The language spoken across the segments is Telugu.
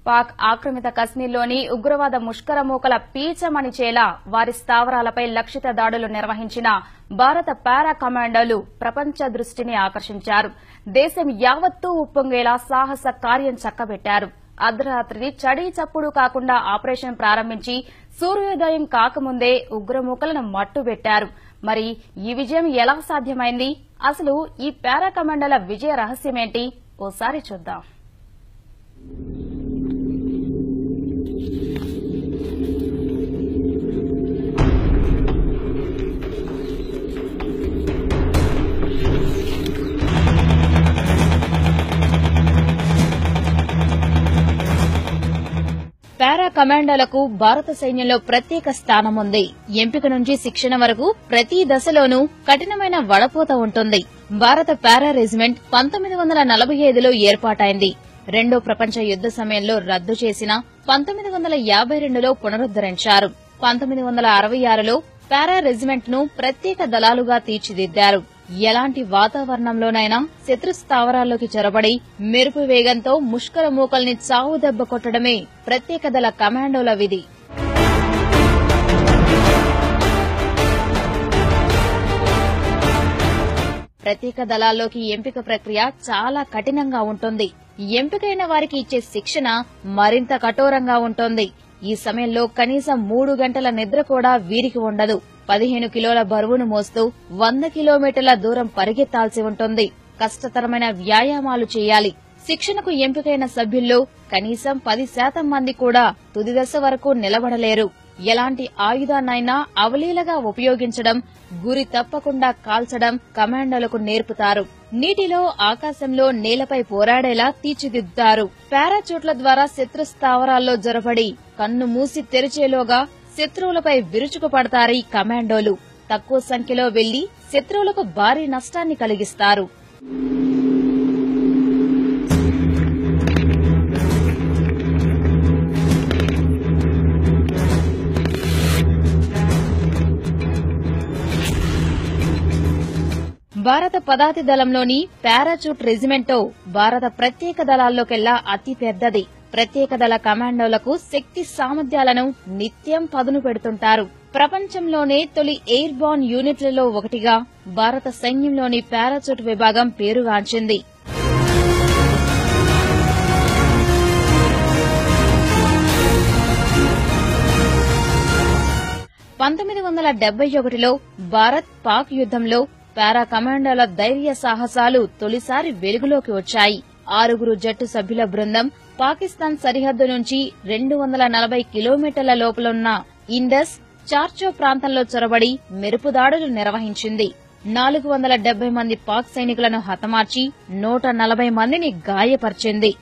పాక్ ఆక్రమిత కశ్మీర్లోని ఉగ్రవాద ముష్కరమూకల పీచమణిచేలా వారి స్థావరాలపై లక్షిత దాడులు నిర్వహించిన భారత పారా కమాండోలు ప్రపంచ దృష్టిని ఆకర్షించారు. దేశం యావత్తూ ఉప్పొంగేలా సాహస కార్యం చక్కబెట్టారు. అర్ధరాత్రి చడీ చప్పుడు కాకుండా ఆపరేషన్ ప్రారంభించి సూర్యోదయం కాకముందే ఉగ్రమూకలను మట్టుబెట్టారు. మరి ఈ విజయం ఎలా సాధ్యమైంది? అసలు ఈ పారా కమాండోల విజయ రహస్యమేంటి? ఓసారి చూద్దాం. పారా కమాండోలకు భారత సైన్యంలో ప్రత్యేక స్థానం ఉంది. ఎంపిక నుంచి శిక్షణ వరకు ప్రతి దశలోనూ కఠినమైన వడపోత ఉంటుంది. భారత పారా రెజిమెంట్ 1945లో ఏర్పాటైంది. రెండో ప్రపంచ యుద్ద సమయంలో రద్దు చేసిన 1952లో పునరుద్దరించారు. 1966లో పారా రెజిమెంట్ ను ప్రత్యేక దళాలుగా తీర్చిదిద్దారు. ఎలాంటి వాతావరణంలోనైనా శత్రు స్థావరాల్లోకి చొరబడి మెరుపు వేగంతో ముష్కర మూకల్ని చావు దెబ్బ కొట్టడమే ప్రత్యేక దళ కమాండోల విధి. ప్రత్యేక దళాల్లోకి ఎంపిక ప్రక్రియ చాలా కఠినంగా ఉంటుంది. ఎంపికైన వారికి ఇచ్చే శిక్షణ మరింత కఠోరంగా ఉంటుంది. ఈ సమయంలో కనీసం 3 గంటల నిద్ర కూడా వీరికి ఉండదు. 15 కిలోల బరువును మోస్తూ 100 కిలోమీటర్ల దూరం పరిగెత్తాల్సి ఉంటుంది. కష్టతరమైన వ్యాయామాలు చేయాలి. శిక్షణకు ఎంపికైన సభ్యుల్లో కనీసం 10% మంది కూడా తుది దశ వరకు నిలబడలేరు. ఎలాంటి ఆయుధాన్నైనా అవలీలగా ఉపయోగించడం, గురి తప్పకుండా కాల్చడం కమాండోలకు నేర్పుతారు. నీటిలో, ఆకాశంలో, నేలపై పోరాడేలా తీర్చిదిద్దుతారు. పారాచూట్ల ద్వారా శత్రు స్థావరాల్లో జొరబడి కన్ను మూసి తెరిచేలోగా శత్రువులపై విరుచుకుపడతారు ఈ కమాండోలు. తక్కువ సంఖ్యలో వెళ్లి శత్రువులకు భారీ నష్టాన్ని కలిగిస్తారు. భారత పదాతి దళంలోని పారాచూట్ రెజిమెంటో భారత ప్రత్యేక దళాల్లోకెల్లా అతి పెద్దది. ప్రత్యేక దళ కమాండోలకు శక్తి సామర్థ్యాలను నిత్యం పదును పెడుతుంటారు. ప్రపంచంలోనే తొలి ఎయిర్ బార్న్ యూనిట్లలో ఒకటిగా భారత సైన్యంలోని పారాచూట్ విభాగం పేరుగాంచింది. లో భారత్ పాక్ యుద్దంలో పారా కమాండోల ధైర్య సాహసాలు తొలిసారి వెలుగులోకి వచ్చాయి. 6 జట్టు సభ్యుల బృందం పాకిస్తాన్ సరిహద్దు నుంచి 240 కిలోమీటర్ల లోపలున్న ఇండస్, చార్చో ప్రాంతంలో చొరబడి మెరుపు దాడులు నిర్వహించింది. 470 మంది పాక్ సైనికులను హతమార్చి 140 మందిని గాయపర్చింది.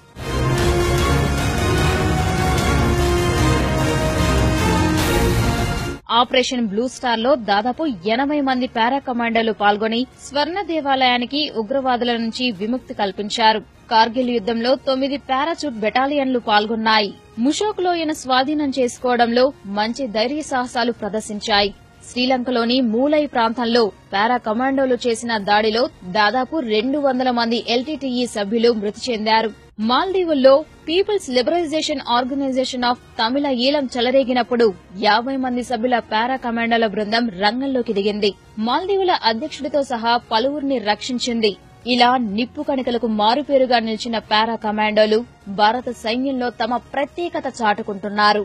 ఆపరేషన్ బ్లూ స్టార్ లో దాదాపు 80 మంది పారా కమాండోలు పాల్గొని స్వర్ణ దేవాలయానికి ఉగ్రవాదుల నుంచి విముక్తి కల్పించారు. కార్గిల్ యుద్దంలో 9 పారాచూట్ బెటాలియన్లు పాల్గొన్నాయి. ముషోక్ లోయను స్వాధీనం చేసుకోవడంలో మంచి ధైర్య సాహసాలు ప్రదర్శించాయి. శ్రీలంకలోని మూలై ప్రాంతంలో పారా కమాండోలు చేసిన దాడిలో దాదాపు 200 మంది ఎల్టీటీఈ సభ్యులు మృతి చెందారు. మాల్దీవుల్లో పీపుల్స్ లిబరైజేషన్ ఆర్గనైజేషన్ ఆఫ్ తమిళ ఈలం చెలరేగినప్పుడు 50 మంది సభ్యుల పారా కమాండోల బృందం రంగంలోకి దిగింది. మాల్దీవుల అధ్యక్షుడితో సహా పలువురిని రక్షించింది. ఇలా నిప్పు కణికలకు మారుపేరుగా నిలిచిన పారా కమాండోలు భారత సైన్యంలో తమ ప్రత్యేకత చాటుకుంటున్నారు.